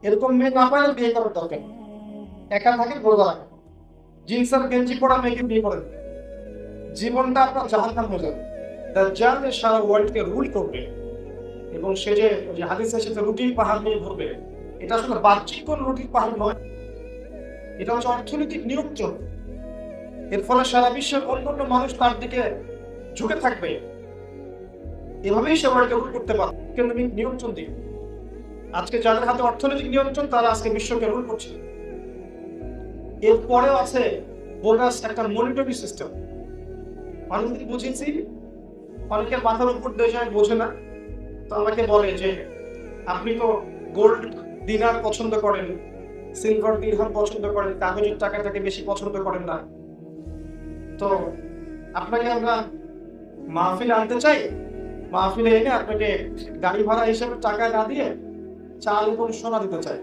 এরকম মেয়ে না পাইলে বিয়ে করার দরকার নেই। একা থাকে বোঝা লাগে, জিন্স আর গেঞ্জি পরা মেয়েকে বিয়ে করেন, জীবনটা আপনার জাহান্নাম হয়ে যাবে। দাজ্জাল যে সারা ওয়ার্ল্ডকে রুল করবে এবং সে যে হাদিসের সাথে রুটির পাহাড় নিয়ে ঘুরবে, এটা আসলে বাহ্যিক কোন রুটির পাহাড় নয়, এটা হচ্ছে অর্থনৈতিক নিয়ন্ত্রণ। এর ফলে সারা বিশ্বের অন্যান্য মানুষ তার দিকে ঝুঁকে থাকবে, এভাবেই সে ওয়ার্ল্ডকে রুল করতে পারবে। ইকোনমিক নিয়ন্ত্রণ দিয়ে আজকে যাদের হাতে অর্থনৈতিক নিয়ন্ত্রণ তারা আজকে বিশ্বকে রুল করছে। এরপরেও আছে বোগাস একটা মনিটরি সিস্টেম। অনেকদিন বুঝেছি, অনেকের মাথার উপর দিয়ে যায় বোঝে না, তো আমাকে বলে যে আপনি তো গোল্ড দিনার পছন্দ করেন, সিলভার দিরহাম পছন্দ করেন, কাগজের টাকাটাকে বেশি পছন্দ করেন না, তো আপনাকে আমরা মাহফিলে আনতে চাই, মাহফিলে এনে আপনাকে গাড়ি ভাড়া হিসেবে টাকা না দিয়ে চাল এবং সোনা দিতে চাই।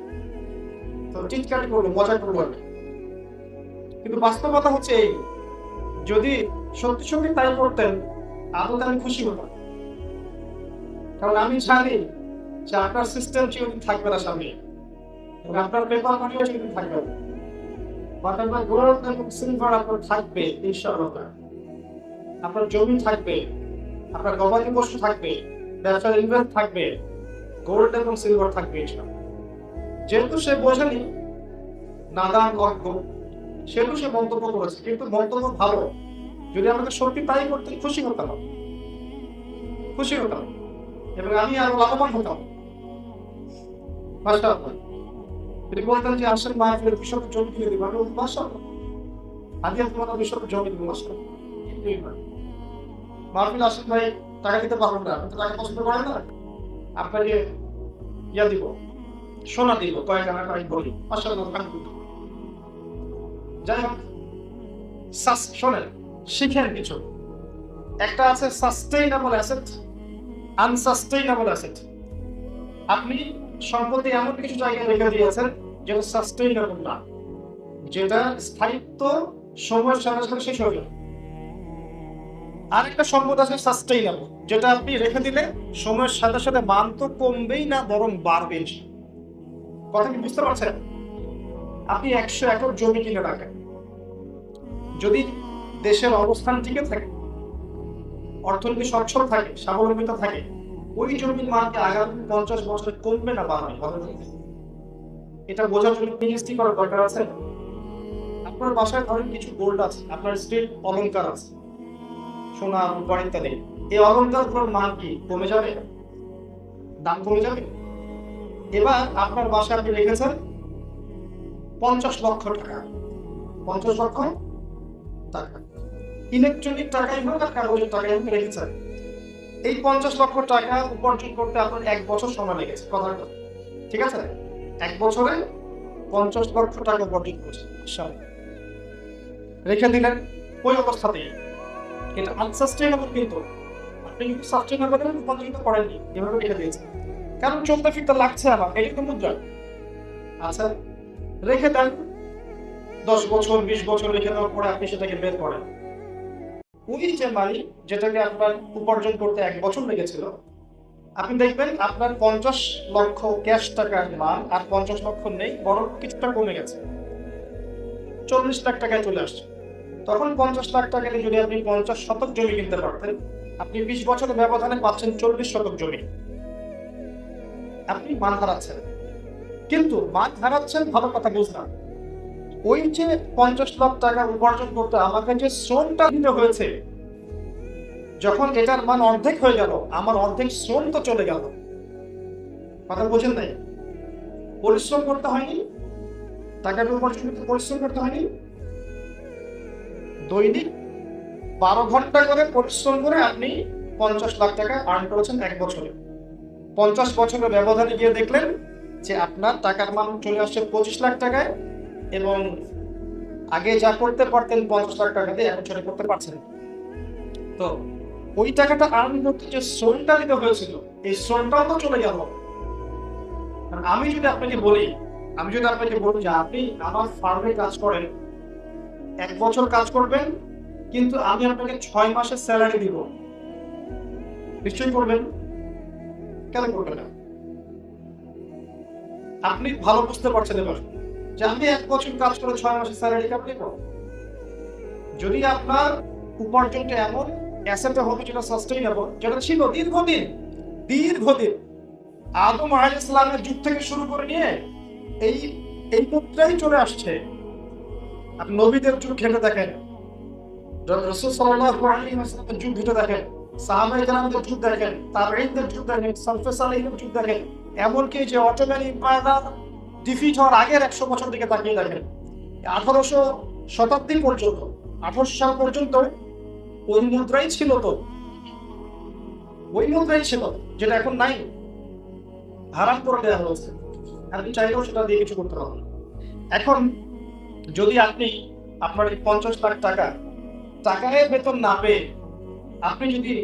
তো টিটকারি করবো, মজা করবো আমি। কিন্তু বাস্তবতা হচ্ছে এই, যদি সত্যি সত্যি তাই করতেন আদতে আমি খুশি হতাম। কারণ আমি জানি যে আপনার সিস্টেম চিরদিন থাকবে না সামনে, এবং আপনার পেপার মানিও চিরদিন থাকবে না, বাট আপনার গোল্ড এবং সিলভার আপনার থাকবে ইনশাআল্লাহ। আপনার জমি থাকবে, আপনার গবাদি পশু থাকবে, ব্যবসার ইনভেস্ট থাকবে, গোল্ড এবং সিলভার থাকবে ইনশাআল্লাহ। যেহেতু সে বোঝেনি, নাদান অজ্ঞ, সেহেতু সে মন্তব্য করেছে, কিন্তু মন্তব্য ভালো। যদি আমাকে সত্যি তাই করতে খুশি হতাম, খুশি হতাম, এবং আমি আরো লাভবান হতাম। মাশাআল্লাহ। যদি বলতেন যে আসেন মাহফিলের বিশপ জমি কিনে দিব, আমি বলতাম মাশাআল্লাহ, আজকে তোমার বিশপ জমি দিব মাশাআল্লাহ। মাহফিল আসেন ভাই, টাকা দিতে পারবেন না, আপনি টাকা পছন্দ করেন না, আপনাকে ইয়া দিব, সোনা দিব, কয়েক টাকা কয়েক বলি মাশাআল্লাহ। যাই হোক, শোনেন, শিখেন কিছু। একটা আছে সাস্টেইনেবল অ্যাসেট, আনসাস্টেইনেবল অ্যাসেট। আপনি সম্পত্তি এমন কিছু জায়গায় রেখে দিয়েছেন যেটা সাস্টেইনেবল না, যেটা স্থায়িত্ব সময়ের সাথে সাথে শেষ হয়ে যাবে। আরেকটা সম্পদ আছে সাস্টেইনেবল, যেটা আপনি রেখে দিলে সময়ের সাথে সাথে মান তো কমবেই না, বরং বাড়বে। কথা কি বুঝতে পারছেন? আপনি 100 একর জমি কিনে রাখেন, যদি দেশের অবস্থান টিকে থাকে, অর্থনীতি সচ্ছল থাকে, স্বাবলম্বিতা থাকে, ওই জমির মানকে আগামী 50 বছরে কমবে না বাড়বে? এটা বোঝার জন্য পিএইচডি করার দরকার আছে। আপনার বাসায় ধরেন কিছু গোল্ড আছে, আপনার স্ত্রীর অলংকার আছে, সোনা রূপা ইত্যাদি, এই অলংকারগুলোর মান কি কমে যাবে? দাম কমে যাবে? এবার আপনার বাসায় আপনি রেখেছেন 50 লক্ষ টাকা, 50 লক্ষ টাকা ইলেকট্রনিক টাকাই হোক আর কাগজের টাকাই হোক রেখেছেন। এই 50 লক্ষ টাকা উপার্জন করতে আপনার 1 বছর সময় লেগেছে, কথার কথা, ঠিক আছে? 1 বছরে 50 লক্ষ টাকা উপার্জন করেছে, রেখে দিলেন ওই অবস্থাতেই। এটা আনসাস্টেইনেবল, কিন্তু আপনি কিন্তু সাস্টেইনেবল রূপান্তরিত করেননি, এভাবে রেখে দিয়েছেন। কারণ চলতে ফিরতে লাগছে আমার, এটা তো মুদ্রা। আচ্ছা, রেখে দেন 10 বছর 20 বছর রেখে দেওয়ার পরে আপনি সেটাকে বের করেন। ওই যে মানি যেটাকে আপনার উপার্জন করতে 1 বছর লেগেছিল, আপনি দেখবেন আপনার 50 লক্ষ ক্যাশ টাকার মান আর 50 লক্ষ নেই, বরং কিছুটা কমে গেছে, 40 লাখ টাকায় চলে আসছে। তখন 50 লাখ টাকা দিয়ে যদি আপনি 50 শতক জমি কিনতে পারতেন, আপনি 20 বছরের ব্যবধানে পাচ্ছেন 40 শতক জমি। আপনি মান হারাচ্ছেন, কিন্তু মান হারাচ্ছেন ভালো কথা বুঝলাম, ওই যে 50 লাখ টাকা উপার্জন করতে আমাকে যে শ্রমটা দিতে হয়েছে, যখন এটার মান অর্ধেক হয়ে গেল, আমার অর্ধেক শ্রম তো চলে গেল। কথা বোঝেন নাই? পরিশ্রম করতে হয়নি, টাকার উপার্জন করতে পরিশ্রম করতে হয়নি। দৈনিক 12 ঘন্টা করে পরিশ্রম করে আপনি 50 লাখ টাকা আর্ন করেছেন 1 বছরে। 50 বছরের ব্যবধানে গিয়ে দেখলেন যে আপনার টাকার মান চলে আসছে 25 লাখ টাকায়, এবং আগে যা করতে পারতেন 50 লাখ টাকা দিয়ে এখন সেটা করতে পারছেন। তো ওই টাকাটা আর্ন করতে যে শ্রমটা দিতে হয়েছিল, এই শ্রমটাও তো চলে গেল। আমি যদি আপনাকে বলি যে আপনি আমার ফার্মে কাজ করেন, 1 বছর কাজ করবেন, কিন্তু আমি আপনাকে 6 মাসের স্যালারি দিব, নিশ্চয়ই করবেন? কেন করবেন না? আপনি ভালো বুঝতে পারছেন এবার যে আমি 1 বছর কাজ করে 6 মাসের স্যালারি আপনি পাবো। যদি আপনার উপার্জনটা এমন অ্যাসেটে হবে যেটা সাস্টেইনেবল, যেটা ছিল দীর্ঘদিন দীর্ঘদিন আদম আলাইহিস সালামের যুগ থেকে শুরু করে নিয়ে এই এই মুদ্রাই চলে আসছে। আপনি নবীদের যুগ ঘেঁটে দেখেন, রাসূল সাল্লাল্লাহু আলাইহি ওয়াসাল্লামের যুগ ঘেঁটে দেখেন, সাহাবায়ে কেরামদের যুগ দেখেন, তাবেঈনদের যুগ দেখেন, সালফে সালেহিনের যুগ দেখেন, এমনকি যে অটোম্যান এম্পায়ারটা ডিফিট হওয়ার আগের 100 বছর দিকে তাকিয়ে দেখেন, 1800 শতাব্দী পর্যন্ত 1800 সাল পর্যন্ত ওই মুদ্রাই ছিল। তো ওই মুদ্রাই ছিল যেটা এখন নাই, হারাম করে দেওয়া হয়েছে। আপনি চাইলেও সেটা দিয়ে কিছু করতে পারবেন। এখন যদি আপনি আপনার এই 50 লাখ টাকায় বেতন না পেয়ে আপনি যদি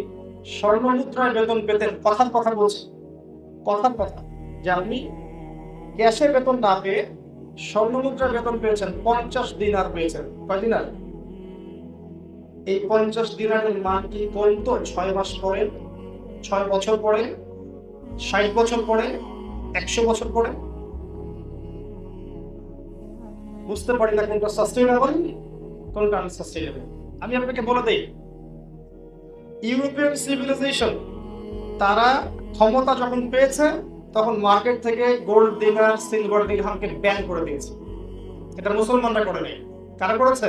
স্বর্ণ মুদ্রায় বেতন পেতেন, কথার কথা বলছি, কথার কথা, যে আপনি ক্যাশে বেতন না পেয়ে স্বর্ণ মুদ্রায় বেতন পেয়েছেন, 50 দিনার পেয়েছেন। কয় দিনার? এই 50 দিনারের মান কি বলতো 6 মাস পরে, 6 বছর পরে, 60 বছর পরে, 100 বছর পরে? বুঝতে পারি না কোনটা সাস্টেইনেবল, কোনটা আনসাস্টেইনেবল। আমি আপনাকে বলে দেই, ইউরোপিয়ান সিভিলাইজেশন তারা ক্ষমতা যখন পেয়েছে তখন মার্কেট থেকে গোল্ড দিনার, সিলভার দিরহামকে ব্যান করে দিয়েছে। এটা মুসলমানরা করে নেই। কারা করেছে?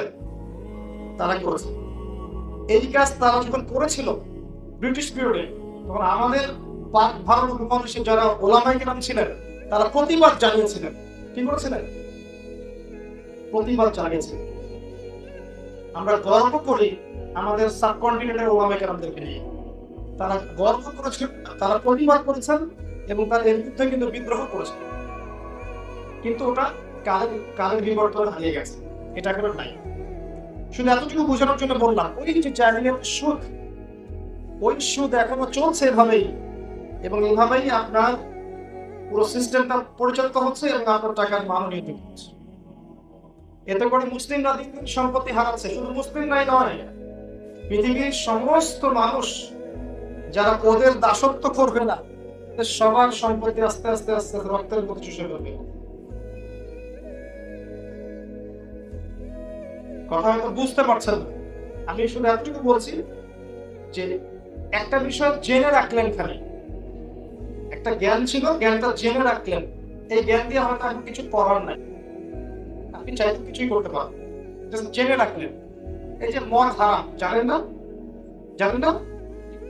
তারা করেছে। এই কাজ তারা যখন করেছিল ব্রিটিশ পিরিয়ডে, তখন আমাদের পাক ভারত উপমহাদেশের যারা ওলামায়ে কেরাম ছিলেন তারা প্রতিবাদ জানিয়েছিলেন। কি করেছিলেন? প্রতিবাদ জানিয়েছিলেন। আমরা গর্ব করি আমাদের সাবকন্টিনেন্টের ওলামায়ে কেরামদেরকে নিয়ে। তারা গর্ব করেছেন, তারা প্রতিবাদ করেছেন এবং তারা এর বিরুদ্ধে কিন্তু বিদ্রোহ করেছেন। কিন্তু ওটা কালের বিবর্তনে হারিয়ে গেছে, এটা এখন নাই। শুধু এতটুকু বোঝানোর জন্য বললাম, ওই যে জাহিলিয়াতের সুদ, ওই সুদ এখনো চলছে এভাবেই, এবং এভাবেই আপনার পুরো সিস্টেমটা পরিচালিত হচ্ছে এবং আপনার টাকার মান নির্ধারিত হচ্ছে। এতে করে মুসলিমরা দিন দিন সম্পত্তি হারাচ্ছে। শুধু মুসলিমরাই নয়, পৃথিবীর সমস্ত মানুষ যারা ওদের দাসত্ব করবে না, সবার সম্পত্তি আস্তে আস্তে আস্তে রক্তের মতো চুষে ফেলবে। কথা হয়তো বুঝতে পারছেন না, আমি শুধু এতটুকু বলছি যে একটা বিষয় জেনে রাখলেন, খালি একটা জ্ঞান ছিল, জ্ঞানটা জেনে রাখলেন। এই জ্ঞান দিয়ে হয়তো এখন কিছু করার নাই, আপনি চাইলে কিছুই করতে পারেন, জেনে রাখলেন। এই যে মদ হারাম, জানেন না? জানেন না?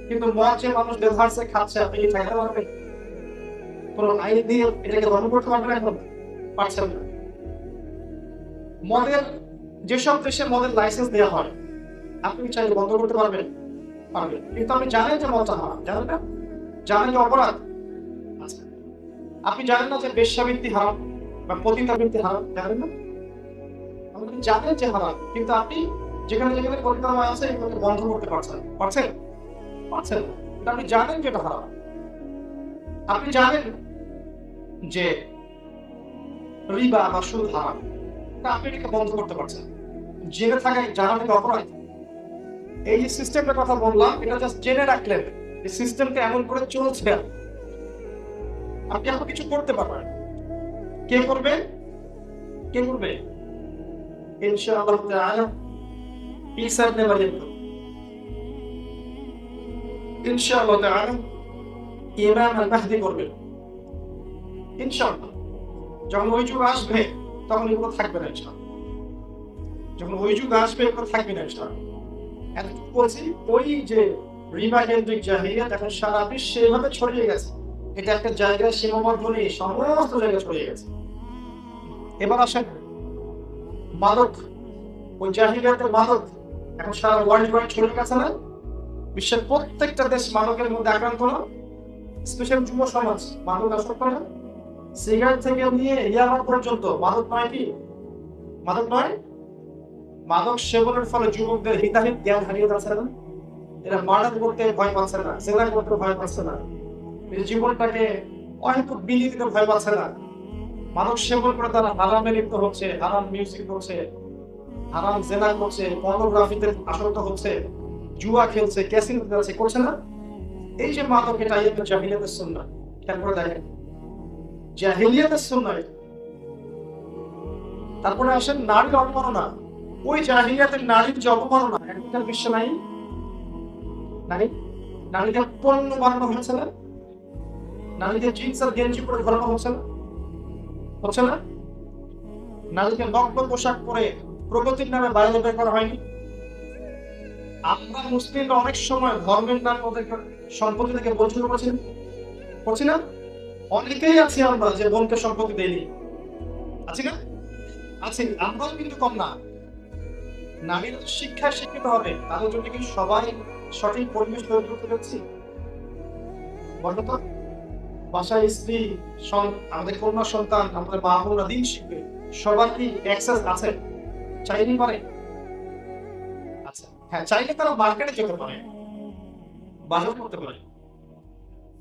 কিন্তু মদ যে মানুষ বেধারসে খাচ্ছে, আপনি কি চাইতে পারবেন? কোন আইন দিয়ে এটাকে বন্ধ করতে পারবেন? এখন পারছেন না। মদের যেসব দেশে মদের লাইসেন্স দেওয়া হয়, আপনি চাইলে বন্ধ করতে পারবেন? পারবেন। কিন্তু আপনি জানেন যে মদটা হারাম, জানেন না? জানেন যে অপরাধ। আচ্ছা, আপনি জানেন না যে বেশ্যাবৃত্তি হারাম বা পতিতাবৃত্তি হারাম? জানেন না? আপনি জানেন যে হারাম, কিন্তু আপনি যেখানে যেখানে পতিতালয় আছে এগুলোকে বন্ধ করতে পারছেন? পারছেন? পারছেন। আপনি জানেন যে এটা হারাম। আপনি জানেন যে রিবা বা সুদ হারাম, আপনি এটাকে বন্ধ করতে পারছেন। জেনে থাকা জানার কি অপরাধ? এই যে সিস্টেমটার কথা বললাম, এটা জাস্ট জেনে রাখলেন, এই সিস্টেমটা এমন করে চলছে, আপনি এখন কিছু করতে পারবেন। কে করবে? কে করবে? ইনশাআল্লাহ তাআলা ঈসা ইবনে মারইয়াম, ইনশাআল্লাহ তাআলা ইমাম আল মাহদি করবে ইনশাআল্লাহ। যখন ওই যুগ আসবে তখন এগুলো থাকবে না ইনশাআল্লাহ। যখন ওই যুগ আসবে এগুলো থাকবে না ইনশাআল্লাহ। এতটুকু বলছি, ওই যে রিবা কেন্দ্রিক জাহিলিয়াত এখন সারা বিশ্বে এভাবে ছড়িয়ে গেছে। এটা একটা জায়গায় সীমাবদ্ধ নেই, সমস্ত জায়গায় ছড়িয়ে গেছে। এবার আসেন মাদক, ওই জাহিলিয়াতের মাদক এখন সারা ওয়ার্ল্ড ওয়াইড ছড়িয়ে গেছে না? বিশ্বের প্রত্যেকটা দেশ মাদকের মধ্যে আক্রান্ত না? স্পেশাল যুব সমাজ মাদক আসক্ত না? সিগারেট থেকে নিয়ে ইয়াবা পর্যন্ত মাদক নয় কি? মাদক নয়? মাদক সেবনের ফলে যুবকদের হিতাহিত জ্ঞান হারিয়ে যাচ্ছে না? এরা মার্ডার করতে ভয় পাচ্ছে না, জেনা করতে ভয় পাচ্ছে না, জীবনটাকে অহেতুক বিলিয়ে দিতে ভয় পাচ্ছে না। মাদক সেবন করে তারা হারামে লিপ্ত হচ্ছে, হারাম মিউজিক করছে, হারাম জেনা করছে, পর্নোগ্রাফিতে আসক্ত হচ্ছে, জুয়া খেলছে, ক্যাসিনো খেলছে, করছে না? এই যে মাদক, এটা জাহিলিয়াতের সুন্নাহ। খেয়াল করে দেখেন, জাহিলিয়াতের সুন্নাহ। তারপরে আসেন নারীর অবমাননা। ওই জাহিলিয়াতের নারীর যে অবমাননা এখনকার বিশ্বে নাই। নারীদের পণ্য বানানো হচ্ছে না, নারীদের জিন্স আর গেঞ্জি পরে ঘোরানো হচ্ছে না, নারীকে নগ্ন পোশাক পরে প্রগতির নামে বাইরে বের করা হয়নি। আমরা মুসলিমরা অনেক সময় ধর্মের নামে ওদেরকে সম্পত্তি থেকে বঞ্চিত করছি না? অনেকেই আছি আমরা যে বোনকে সম্পত্তি দেয়নি, আছি না? আছি, আমরাও কিন্তু কম না। নারীরা শিক্ষায় শিক্ষিত হবে, তাদের জন্য কি সবাই সঠিক পরিবেশ তৈরি করতে পারছি? বলো তো, বাসায় স্ত্রী, আমাদের কন্যা সন্তান, আমাদের মা বোনরা দিন শিখবে, সবার কি অ্যাক্সেস আছে? চাইলেই পারে? আচ্ছা, হ্যাঁ, চাইলে তারা মার্কেটে যেতে পারে, বাজার করতে পারে,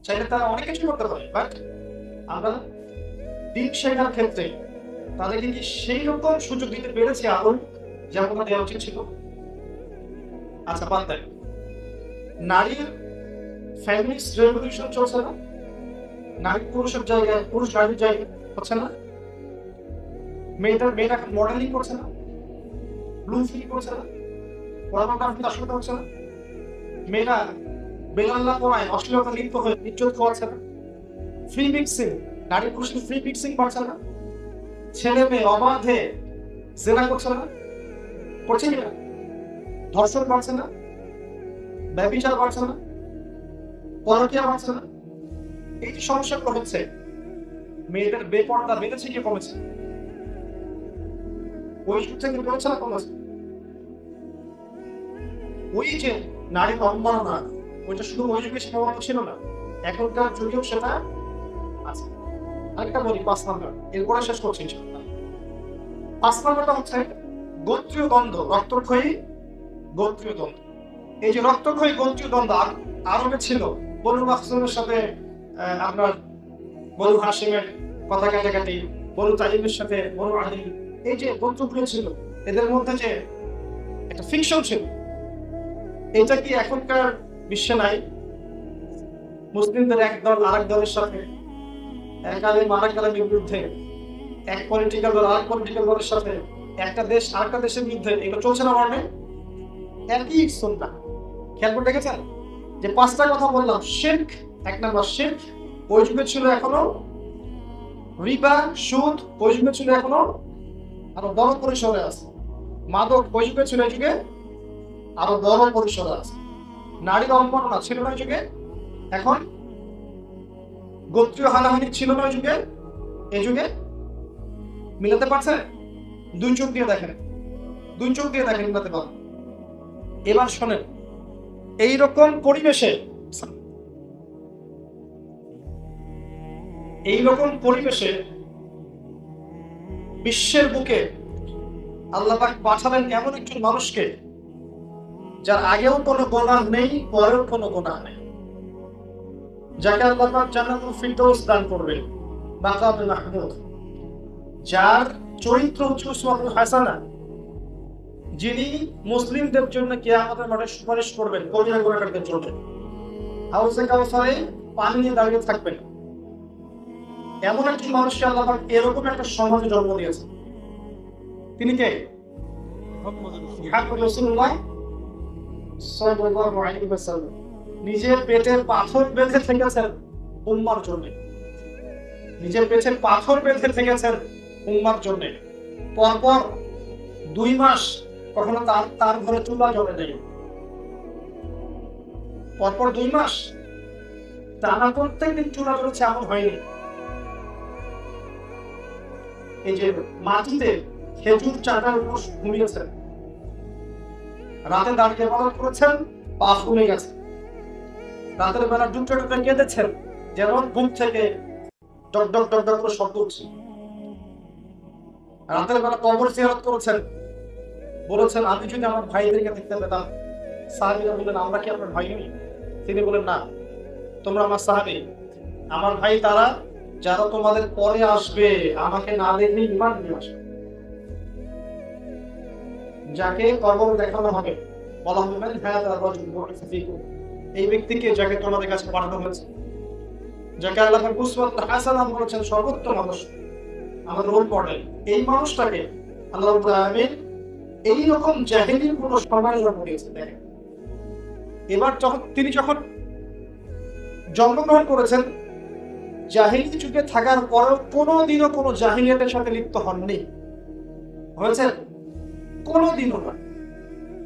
চাইলে তারা অনেক কিছু করতে পারে, বাট আমরা দিন শেখার ক্ষেত্রে তাদেরকে কি সেই রকম সুযোগ দিতে পেরেছি আদৌ যেমন দেওয়া উচিত ছিল? আচ্ছা, বাদ দেন, নারীর ফেমিনিস্ট রেভলিউশন চলছে না? নারী পুরুষের জায়গায় পুরুষ নারীর জায়গায় হচ্ছে না? মেয়েরা মডেলিং করছে না, ব্লু ফিল্ম করছে না, পর্নোগ্রাফি আসলে হচ্ছে না, মেয়েরা বেলাল্লা পড়ায় অশ্লীলতা লিপ্ত হয়ে ইজ্জত খোয়াচ্ছে না, ফ্রি মিক্সিং, নারী পুরুষের ফ্রি মিক্সিং বাড়ছে না, ছেলে মেয়ে অবাধে জেনা করছে না, করছে না, ধর্ষণ বাড়ছে না, ব্যভিচার বাড়ছে না, পরকীয়া বাড়ছে না। এই যে সমস্যাগুলো হচ্ছে, মেয়েদের বেপর্দা বেড়েছে কি কমেছে? ওই যুগ থেকে বেড়েছে না কমেছে? ওই যে নারীর অবমাননা, ওইটা শুধু ওই যুগে সীমাবদ্ধ ছিল না, এখনকার যুগেও সেটা আছে। আরেকটা বলি, 5 নাম্বার, এরপরে শেষ করছি ইনশাআল্লাহ। 5 নাম্বারটা হচ্ছে গোত্রীয় দ্বন্দ্ব, রক্তক্ষয়ী গোত্রীয় দ্বন্দ্ব। এই যে রক্তক্ষয়ী গোত্রীয় দ্বন্দ্ব আরবে ছিল, বনু মাখজুমের সাথে আপনার বনু হাশিমের কথা কাটাকাটি, বনু তাইমের সাথে বনু আদি, এই যে গোত্রগুলো ছিল, এদের মধ্যে যে একটা ফিকশন ছিল, এটা কি এখনকার বিশ্বে নাই? মুসলিমদের এক দল আরেক দলের সাথে, এক আলেম আরেক আলেমের বিরুদ্ধে, এক পলিটিক্যাল দল আরেক পলিটিক্যাল দলের সাথে, একটা দেশ আরেকটা দেশের বিরুদ্ধে, এগুলো চলছে না? মানে একই সুন্নাহ। খেয়াল করে দেখেছেন যে 5টা কথা বললাম? শিরক, 1 নাম্বার শিরক, ওই যুগে ছিল, এখনো রিবা, সুদ ওই যুগে ছিল, এখনো আরো বড় পরিসরে আছে। মাদক ওই যুগে ছিল, এই যুগে আরো বড় পরিসরে আছে। নারীর অবমাননা ছিল না যুগে, এখন গোত্রীয় হানাহানি ছিল না যুগে, এই যুগে মিলাতে পারছে? 2 চোখ দিয়ে দেখেন, 2 চোখ দিয়ে দেখেন, মিলাতে পারেন? এবার শোনেন, এইরকম পরিবেশে বিশ্বের বুকে আল্লাহ পাক পাঠালেন এমন একজন মানুষকে যার আগেও কোনো গুনাহ নেই, পরেও কোনো গুনাহ নেই, যাকে আল্লাহ পাক জান্নাতুল ফিরদৌস দান করবেন, মাকামে মাহমুদ, যার চরিত্র হচ্ছে উসওয়াতুল হাসানা, যিনি মুসলিমদের জন্য কিয়ামতের মাঠে সুপারিশ করবেন কবিরা গুনাহগারদের জন্য, হাউজে কাউসারে পানি নিয়ে দাঁড়িয়ে থাকবেন। এমন একজন মানুষকে আল্লাহ পাক এরকম একটা সমাজে জন্ম দিয়েছে। তিনি কে? রাসূলুল্লাহ সাল্লাল্লাহু আলাইহি ওয়াসাল্লাম। নিজের পেটের পাথর বেঁধে থেকেছেন উম্মার জন্য, নিজের পেটের পাথর বেঁধে থেকেছেন উম্মার জন্য। পরপর 2 মাস কখনো তার ঘরে চুলা জ্বলে নেই, পরপর 2 মাস টানা প্রত্যেকদিন চুলা জ্বলছে এমন হয়নি। এই যে মাটিতে খেজুর চাটার উপর ঘুমিয়েছেন, রাতে দাঁড়িয়ে ইবাদত করেছেন, পা ফুলে গেছে, রাতের বেলা ডুবতে ডুবতে কেঁদেছেন, যেমন ঘুম থেকে ডক ডক ডক ডক করে শব্দ উঠছে। রাতের বেলা কবর জিয়ারত করেছেন, বলেছেন আমি যদি আমার ভাইদেরকে দেখতে পেতাম। সাহাবীরা বললেন আমরা কি আপনার ভাই নই? তিনি বলেন না, তোমরা আমার সাহাবী, আমার ভাই তারা যারা তোমাদের পরে আসবে, আমাকে না দেখে ঈমান নিয়ে আসবে। যাকে কবর দেখানো হবে, বলা হবে এই ব্যক্তিকে যাকে তোমাদের কাছে পাঠানো হয়েছে। যাকে আল্লাহ উসওয়াতুন হাসানাহ বলেছেন, সর্বোত্তম মানুষ, আমাদের রোল মডেল, এই মানুষটাকে আল্লাহ রাব্বুল আলামিন এই রকম জাহেলির পুরো সমাজে জন্ম দিয়েছেন। দেখেন, এবার তিনি যখন জন্মগ্রহণ করেছেন, জাহেলি যুগে থাকার পরেও কোনোদিনও কোনো জাহিলিয়াতের সাথে লিপ্ত হননি। হয়েছেন? কোনোদিনও না।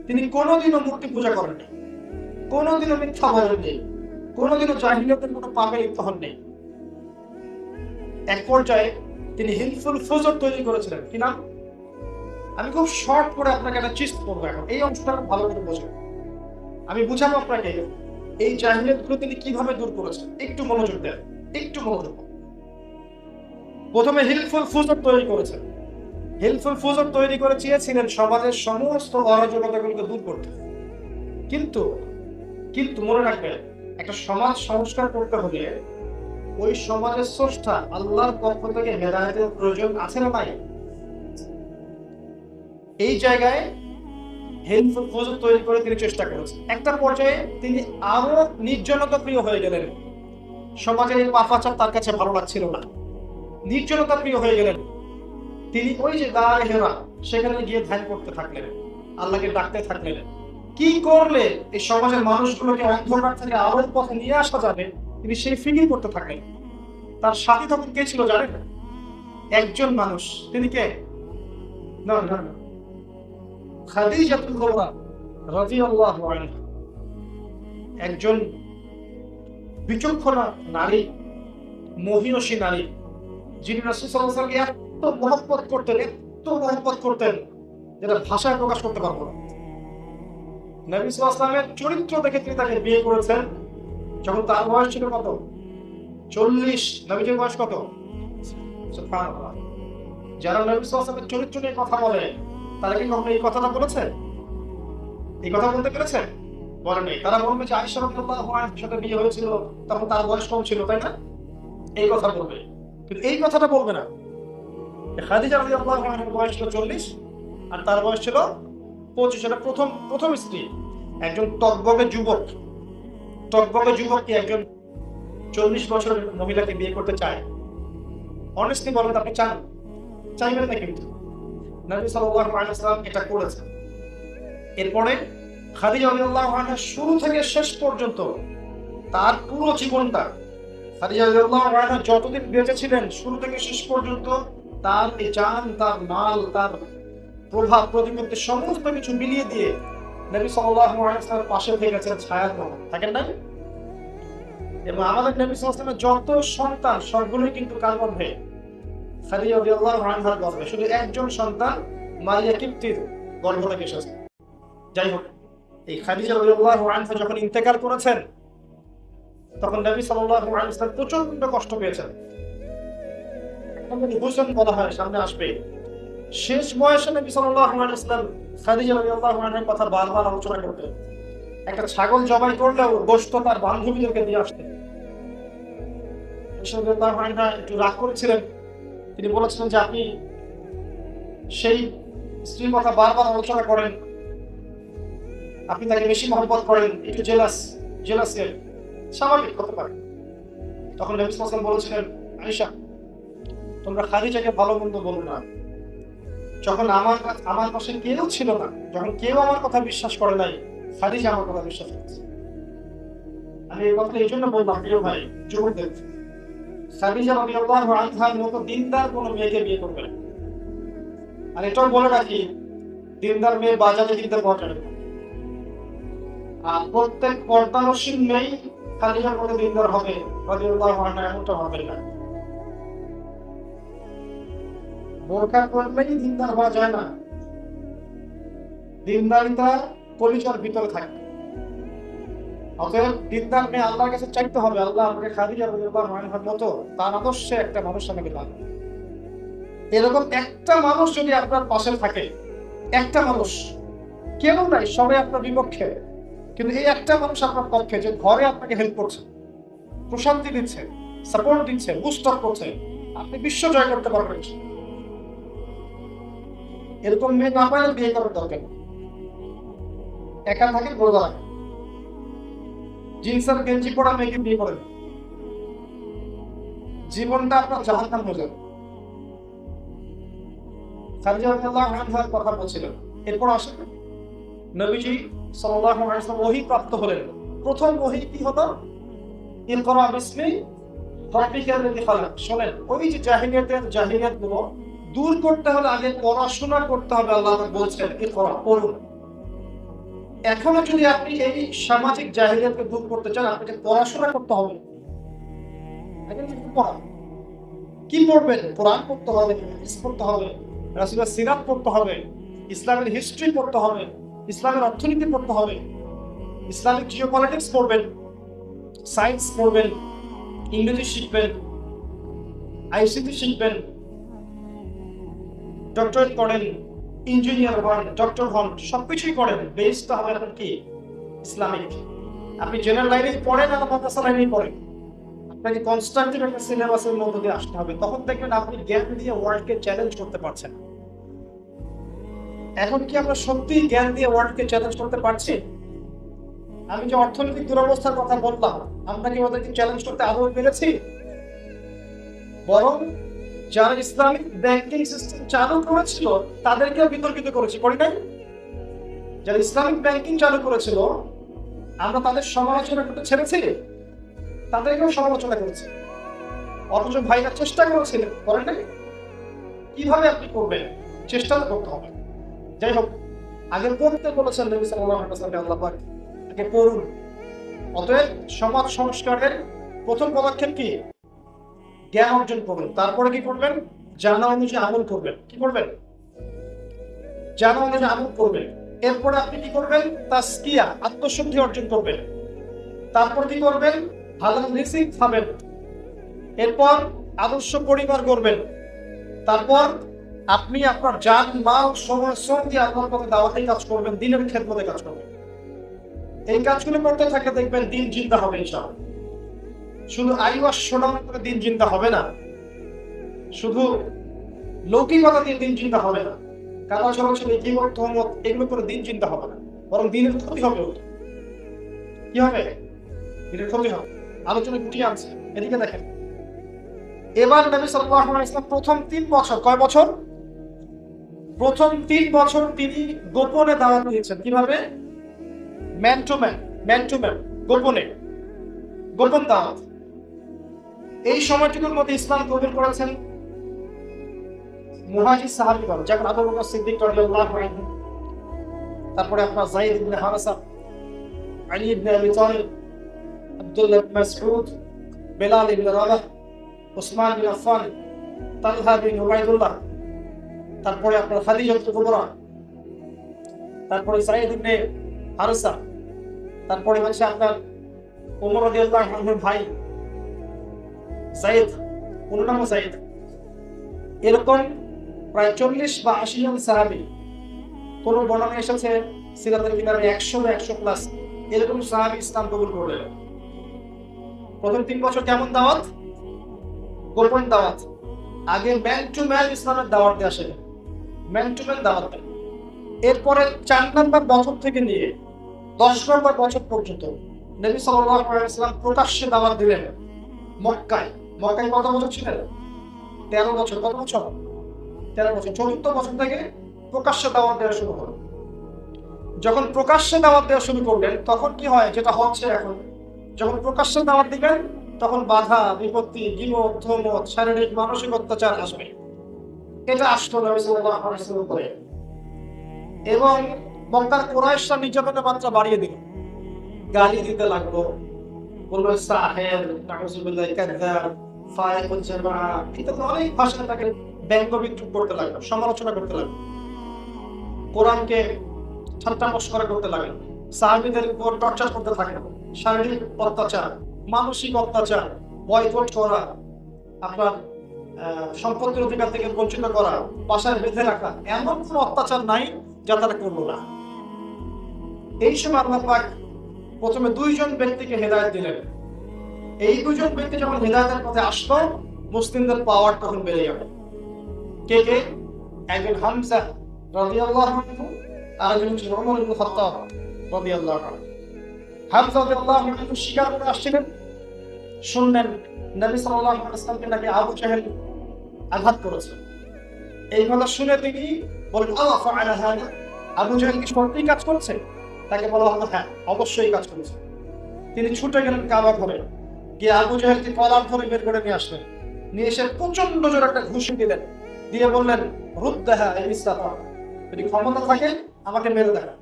তিনি কোনোদিনও মূর্তি পূজা করেননি, কোনোদিনও মিথ্যা বলেননি, কোনোদিনও জাহিলিয়াতের কোনো পাপে লিপ্ত হননি। এক পর্যায়ে তিনি হিলফুল ফুজুর তৈরি করেছিলেন। কি নাম? আমি খুব শর্ট করে আপনাকে একটা চিস্ট করবো, এখন এই অংশটা ভালো করে বোঝেন। আমি বুঝাবো আপনাকে এই জাহিলিয়াতগুলো তিনি কিভাবে দূর করেছেন। একটু মনোযোগ দেন, একটু মনোযোগ। প্রথমে হিলফুল ফুজুর তৈরি করেছেন। হিলফুল ফুজুর তৈরি করে চেয়েছিলেন সমাজের সমস্ত অরাজকতাগুলোকে দূর করতে। কিন্তু মনে রাখবেন, একটা সমাজ সংস্কার করতে হলে ওই সমাজের স্রষ্টা আল্লাহর পক্ষ থেকে হেদায়েতের প্রয়োজন আছে না নাই? এই জায়গায় হিলফুল ফুজুর তৈরি করে তিনি চেষ্টা করেছেন। একটা পর্যায়ে তিনি আরো নির্জনতা প্রিয় হয়ে গেলেন। সমাজের এই পাপাচার তার কাছে ভালো লাগছিল না, নির্জনতা প্রিয় হয়ে গেলেন। তিনি ওই যে দাঁড়ে হেরা, সেখানে গিয়ে ধ্যান করতে থাকলেন, আল্লাহকে ডাকতে থাকলেন। কি করলে এই সমাজের মানুষগুলোকে অন্ধকার থেকে আলোর পথে নিয়ে আসা যাবে, তিনি সেই ফিকির করতে থাকলেন। তার সাথী তখন কে ছিল জানেন? একজন মানুষ। তিনি কে? না, খাদিজাতুল কুবরা রাদিয়াল্লাহু আনহা, একজন বিচক্ষণা নারী, মহিয়সী নারী, যিনি রাসূল সাল্লাল্লাহু আলাইহি ওয়াসাল্লামকে এত মহব্বত করতেন যেটা ভাষায় প্রকাশ করতে পারবো না। নবী সাল্লাল্লাহু আলাইহি ওয়াসাল্লামের চরিত্র দেখে তিনি তাকে বিয়ে করেছেন যখন তার বয়স ছিল কত? 40। নবীজির বয়স কত? সুবহানাল্লাহ। যারা নবী সাল্লাল্লাহু আলাইহি ওয়াসাল্লামের চরিত্র নিয়ে কথা বলে, তারা কি কখনো এই কথাটা বলেছে? এই কথা বলতে পেরেছে? বলেনি। তারা বলবে যে আয়েশা রাদিয়াল্লাহু আনহার সাথে বিয়ে হয়েছিল, তখন তার বয়স কম ছিল, তাই না? এই কথা বলবে, কিন্তু এই কথাটা বলবে না। খাদিজা রাদিয়াল্লাহু আনহার বয়স ছিল 40 আর তার বয়স ছিল 25। এটা প্রথম স্ত্রী, একজন টকবগে যুবক কি একজন 40 বছরের মহিলাকে বিয়ে করতে চায়? অনেস্টলি বলেন, আপনি চাইবেন না? কিন্তু নবী সাল্লাল্লাহু আলাইহি ওয়াসাল্লাম এটা করেছেন। এরপরে খাদিজা রাদিয়াল্লাহু আনহা শুরু থেকে শেষ পর্যন্ত তার পুরো জীবনটা, খাদিজা রাদিয়াল্লাহু আনহা যতদিন বেঁচে ছিলেন শুরু থেকে শেষ পর্যন্ত তার এই জান, তার মাল, তার প্রভাব প্রতিপত্তি সমস্ত কিছু মিলিয়ে দিয়ে নবী সাল্লাল্লাহু আলাইহি ওয়াসাল্লামের পাশে থেকেছেন, ছায়ার মতো থাকেন না? এবং আমাদের নবী সাল্লাল্লাহু আলাইহি ওয়াসাল্লামের যত সন্তান সবগুলোই কিন্তু কার গর্ভে? খাদিজা রাদিয়াল্লাহু আনহার গর্ভে। শুধু একজন সন্তান মারিয়া কিপ্তির গর্ভ থেকে এসেছে। যাই হোক, এই খাদিজা রাদিয়াল্লাহু আনহা যখন ইন্তেকাল করেছেন, তখন নবী সাল্লাল্লাহু আলাইহি ওয়াসাল্লাম প্রচন্ড কষ্ট পেয়েছেন। হুসেন বলা হয়, সামনে আসবে। শেষ বয়সে নবী সাল্লাল্লাহু আলাইহি ওয়াসাল্লাম খাদিজা রাদিয়াল্লাহু আনহার কথা বারবার আলোচনা করতেন। একটা ছাগল জবাই করলেও গোশত তার বান্ধবীদেরকে দিয়ে আসতেন। আয়েশা রাদিয়াল্লাহু আনহা একটু রাগ করেছিলেন। তিনি বলেছিলেন যে আপনি সেই স্ত্রীর কথা বারবার আলোচনা করেন, আপনি তাকে বেশি মহব্বত করেন, একটু জেলাসি স্বাভাবিক হতে পারে। তখন নবী সাল্লাল্লাহু আলাইহি ওয়াসাল্লাম বলেছিলেন, আয়েশা, তোমরা খাদিজাকে ভালো মন্দ বলো না। যখন আমার পাশে কেউ ছিল না, যখন কেউ আমার কথা বিশ্বাস করে নাই, খাদিজা আমার কথা বিশ্বাস করেছে। আমি এই কথা এই জন্য বললাম, প্রিয় ভাই যুবকদের, খাদিজা রাদিয়াল্লাহু আনহার মতো দিনদার কোনো মেয়েকে বিয়ে করবেন। আর এটাও বলে রাখি, দিনদার মেয়ে বাজারে কিনতে পাওয়া যাবে না। আর প্রত্যেক পর্দানসীন মেয়ে খাদিজার মতো দিনদার হবে রাদিয়াল্লাহু আনহা, এমনটা হবে না। বোরকা পরলেই দিনদার হওয়া যায় না। দিনদারিতা কলিজার ভিতরে থাকে। অতএব দিনদার মেয়ে আল্লাহর কাছে চাইতে হবে, আল্লাহ আমাকে খাদিজা রাদিয়াল্লাহু আনহার মতো তার আদর্শে একটা মানুষ আমাকে দান। এরকম একটা মানুষ যদি আপনার পাশে থাকে, একটা মানুষ, কেউ নাই, সবাই আপনার বিপক্ষে, কিন্তু এই একটা মানুষ আপনার পক্ষে, যে ঘরে আপনাকে হেল্প করছে, প্রশান্তি দিচ্ছে, সাপোর্ট দিচ্ছে, বুস্ট আপ করছে, আপনি বিশ্ব জয় করতে পারবেন। এরকম মেয়ে না পাইলে বিয়ে করার দরকার। একা থাকে রোজা রাখে, জিন্স আর গেঞ্জি পরা মেয়েকে বিয়ে করেন। জীবনটা আপনার জাহান্নাম হয়ে যাবে। খাদিজা রাদিয়াল্লাহু আনহার কথা বলছিলেন। এরপর আসেন নবীজি সাল্লাল্লাহু আলাইহি ওয়াসাল্লাম ওহী প্রাপ্ত হলেন। প্রথম ওহী কি হলো? ইকরা বিসমি রাব্বিকাল্লাযী খালাক। শুনেন, ওই যে জাহিলিয়াত গুলো দূর করতে হলে আগে পড়াশোনা করতে হবে। আল্লাহ বলছেন ইকরা, পড়ুন। এখনো যদি আপনি এই সামাজিক জাহিলিয়াতকে দূর করতে চান, আপনাকে পড়াশোনা করতে হবে। কি পড়বেন? কোরআন পড়তে হবে, হাদিস পড়তে হবে, রাসূলের সিরাত পড়তে হবে, ইসলামের হিস্ট্রি পড়তে হবে, ইসলামের অর্থনীতি পড়তে হবে, ইসলামিক জিওপলিটিক্স পড়বেন, সায়েন্স পড়বেন, ইংরেজি শিখবেন, আইসিটি শিখবেন, ডক্টরেট করেন, ইঞ্জিনিয়ার হন, ডক্টর হন, সবকিছুই করেন। বেসটা হবে আপনার কি? ইসলামিক। আপনি জেনারেল লাইনে পড়েন আর মাদ্রাসা লাইনে পড়েন, আপনাকে কনস্ট্রাকটিভ একটা সিলেবাসের মধ্যে দিয়ে আসতে হবে। তখন দেখবেন আপনি জ্ঞান দিয়ে ওয়ার্ল্ডকে চ্যালেঞ্জ করতে পারছেন। এখন কি আমরা সত্যি জ্ঞান দিয়ে ওয়ার্ল্ডকে চ্যালেঞ্জ করতে পারছি? আমি যে অর্থনৈতিক দুরবস্থার কথা বললাম, আমরা কি ওদেরকে চ্যালেঞ্জ করতে আদৌ পেরেছি? বরং যারা ইসলামিক ব্যাংকিং সিস্টেম চালু করেছিল তাদেরকেও বিতর্কিত করেছি, করি নাই? যারা ইসলামিক ব্যাংকিং চালু করেছিল আমরা তাদের সমালোচনা করতে ছেড়েছি? তাদেরকেও সমালোচনা করেছি। অথচ ভাইরা চেষ্টা করেছিলেন, করেন নাই? কিভাবে আপনি করবেন? চেষ্টা তো করতে হবে। যাই হোক, আগে পড়তে বলেছেন নবী সাল্লাল্লাহু আলাইহি ওয়াসাল্লাম, আল্লাহ পাক, আগে পড়ুন। অতএব সমাজ সংস্কারের প্রথম পদক্ষেপ কি? জ্ঞান অর্জন করবেন। তারপরে কি করবেন? জানা অনুযায়ী আমল করবেন। কি করবেন? জানা অনুযায়ী আমল করবেন। এরপরে আপনি কি করবেন? তাসকিয়া, আত্মশুদ্ধি অর্জন করবেন। তারপর কি করবেন? হালাল রিজিক খাবেন। এরপর আদর্শ পরিবার করবেন। তারপর আপনি আপনার জান মাল সময় শ্রম দিয়ে আল্লাহর পথে দাওয়াতি কাজ করবেন, দ্বীনের খেদমতে কাজ করবেন। এই কাজগুলো করতে থাকলে দেখবেন দিন জিন্দা হবে ইনশাআল্লাহ। শুধু আইওয়াস শোনানো করে দিন জিন্দা হবে না, শুধু লৌকিকতা দিয়ে দিন জিন্দা হবে না, কারণ সরাসরি জীবন ধর্মত এগুলো করে দিন জিন্দা হবে না, বরং দিনের ক্ষতি হবে। কি হবে? দিনের ক্ষতি হবে। আলোচনা গুটিয়ে আনছে, এদিকে দেখেন। এবার নবী সাল্লাল্লাহু আলাইহি ওয়াসাল্লাম প্রথম 3 বছর, কয় বছর? প্রথম 3 বছর তিনি গোপনে দাওয়াত দিয়েছেন। কিভাবে? ম্যান টু ম্যান, গোপনে, গোপন দাওয়াত। এই সময়টুকুর মধ্যে ইসলাম কবুল করেছেন মুহাজির সাহাবীগণ, যেমন আবু বকর সিদ্দিক রাদিয়াল্লাহু আনহু, তারপরে আপনার যায়েদ ইবনে হারেসা, আলী ইবনে আবি তালিব, আব্দুল্লাহ ইবনে মাসউদ, বেলাল ইবনে রাবাহ, উসমান বিন আফফান, তালহা বিন উবাইদুল্লাহ, তারপরে আপনার খাদিজা কুবরা, তারপরে যায়েদ ইবনে হারেসা, তারপরে হচ্ছে আপনার ওমর রাদিয়াল্লাহু আনহুর ভাই যায়েদ, ওনার নাম যায়েদ। এরকম প্রায় 40 বা 80 জন সাহাবী, কোন বর্ণনা এসেছে সিরাতের কিতাবে 100 প্লাস এরকম সাহাবী ইসলাম কবুল করলেন। প্রথম 3 বছর কেমন দাওয়াত? গোপন দাওয়াত। আগে ম্যান টু ম্যান ইসলামের দাওয়াত দিয়ে আসে, ম্যান টু ম্যান দাওয়াত দেয়। এরপরে 4 নম্বর বছর থেকে নিয়ে 10 নম্বর বছর পর্যন্ত নবী সাল্লাল্লাহু আলাইহি ওয়াসাল্লাম প্রকাশ্যে দাওয়াত দিলেন মক্কায়। মক্কায় কত বছর ছিলেন? 13 বছর। কত বছর? 13 বছর। 14 বছর থেকে প্রকাশ্যে দাওয়াত দেওয়া শুরু হলো। যখন প্রকাশ্যে দাওয়াত দেওয়া শুরু করলেন তখন কি হয়? যেটা হচ্ছে এখন, যখন প্রকাশ্যে দাওয়াত দিবেন তখন বাধা বিপত্তি, গীবত, ধমক, শারীরিক মানসিক অত্যাচার আসবে। এটা আসতো নবী সাল্লাল্লাহু আলাইহি ওয়াসাল্লাম করে। এবং মক্কার কুরাইশরা নির্যাতনের মাত্রা বাড়িয়ে দিল, গালি দিতে লাগলো, বলল সাহের, নাউজুবিল্লাহ, কাযযাব, ফায়কুল জামাআ, এটা তো অনেক ভাষা তাকে ব্যঙ্গ বিদ্রুপ করতে লাগলো, সমালোচনা করতে লাগলো, কোরআনকে ঠাট্টা মশকরা করতে লাগলো, সাহাবীদের উপর টর্চার করতে থাকলো, শারীরিক অত্যাচার, মানসিক অত্যাচার, বয়কট করা, আপনার সম্পত্তির অধিকার থেকে বঞ্চিত করা, বাসায় বেঁধে রাখা, এমন কোনো অত্যাচার নাই যা তারা করলো না। এই সময় আল্লাহ পাক প্রথমে 2 জন ব্যক্তিকে হেদায়েত দিলেন। এই 2 জন ব্যক্তি যখন হেদায়েতের পথে আসলো, মুসলিমদের পাওয়ার তখন বেড়ে যাবে। কে কে? একজন হামজা রাদিয়াল্লাহু আনহু, আর একজন ওমর ইবনে খাত্তাব রাদিয়াল্লাহু আনহু। হামজা রাদিয়াল্লাহু আনহু স্বীকার করে আসছিলেন শুনলেন নবী সাল্লাল্লাহু আলাইহি ওয়াসাল্লামকে নাকি আবু জাহেল আঘাত করেছে। এই কথা শুনে তিনি বলেন আফআলা হাদা, আবু জাহেল কি সত্যিই কাজ করছে? তাকে বলা হলো হ্যাঁ, অবশ্যই কাজ করেছে। তিনি ছুটে গেলেন কাবা ঘরে, গিয়ে আবু জাহেলকে কলার ধরে বের করে নিয়ে আসলেন, নিয়ে এসে প্রচন্ড জোরে একটা ঘুষি দিলেন, দিয়ে বললেন রুদ্দাহা ইন ইসতাতা, যদি ক্ষমতা থাকে আমাকে মেরে দেখা।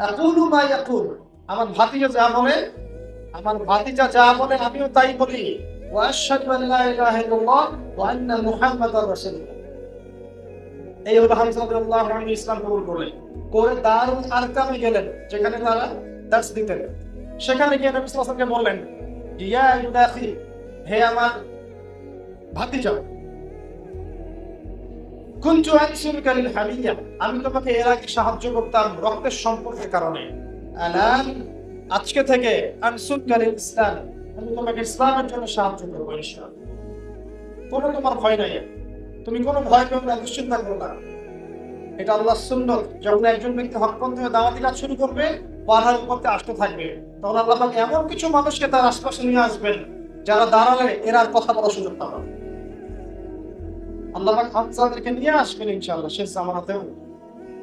আকুলু মা ইয়াকুল, আমার ভাতিজা যা বলে আমিও তাই বলি। ওয়া আশহাদু আন লা ইলাহা ইল্লাল্লাহ ওয়া আন্না মুহাম্মাদার রাসূলুল্লাহ। এই হলো হামজা রাদিয়াল্লাহু আনহু ইসলাম কবুল করলেন। করে দারুল আরকামে গেলেন, যেখানে তারা দার্স দিতেন। সেখানে গিয়ে নবী সাল্লাল্লাহু আলাইহি ওয়াসাল্লামকে বললেন, ইয়া ইউদাখি, হে আমার ভাতিজা, কুনতু আনসুরকা লিল হামিয়া, আমি তোমাকে এর আগে সাহায্য করতাম রক্তের সম্পর্কের কারণে। আলান, আজকে থেকে আনসুরকা লিল ইসলাম, আমি তোমাকে ইসলামের জন্য সাহায্য করবো ইনশাআল্লাহ। কোনো তোমার ভয় নাই, তুমি কোনো ভয় পেও না, দুশ্চিন্তা করো না। এটা আল্লাহর সুন্নাত। যখন একজন ব্যক্তি হকপন্থী হয়ে দাওয়াতি কাজ শুরু করবে, বাধার উপরতে আসতে থাকবে, তখন আল্লাহ পাক এমন কিছু মানুষকে তার আশপাশে নিয়ে আসবেন যারা দাঁড়ালে এরা আর কথা বলার সুযোগ পাবে। আল্লাহ পাক হামজাদেরকে নিয়ে আসবেন ইনশাআল্লাহ শেষ জামানাতেও।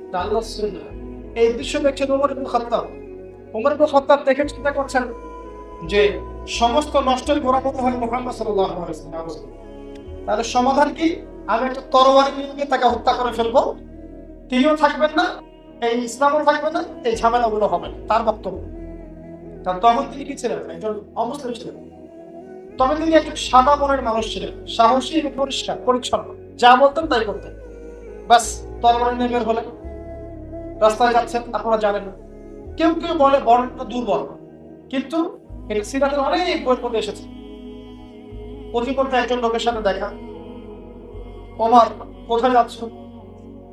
এটা আল্লাহর সুন্নাত। এই দৃশ্য দেখছেন ওমর ইবনে খাত্তাব। ওমর ইবনে খাত্তাব দেখে চিন্তা করছেন যে সমস্ত নষ্টের গোড়াপতি হয় মুহাম্মদ সাল্লাল্লাহু আলাইহি ওয়াসাল্লাম। তাহলে সমাধান কি? আমি একটা তরবারি নিয়ে তাকে হত্যা করে ফেলবো, তিনিও থাকবেন না, এই ইসলামও থাকবে না, এই ঝামেলাগুলো হবে না, তার বক্তব্য। কারণ তখন তিনি কি ছিলেন? একজন অমুসলিম ছিলেন। তবে তিনি একজন সাদা মনের মানুষ ছিলেন, সাহসী এবং পরিষ্কার পরিচ্ছন্ন, যা বলতেন তাই করতেন। বাস তরবারি নিয়ে বের হলেন, রাস্তায় যাচ্ছেন, আপনারা জানেন। কেউ কেউ বলে বড় দুর্বল, কিন্তু এটা সিরাতের অনেক বই পড়ে এসেছে। প্রতিপক্ষে একজন লোকের সাথে দেখা, ওমর কোথায় যাচ্ছ?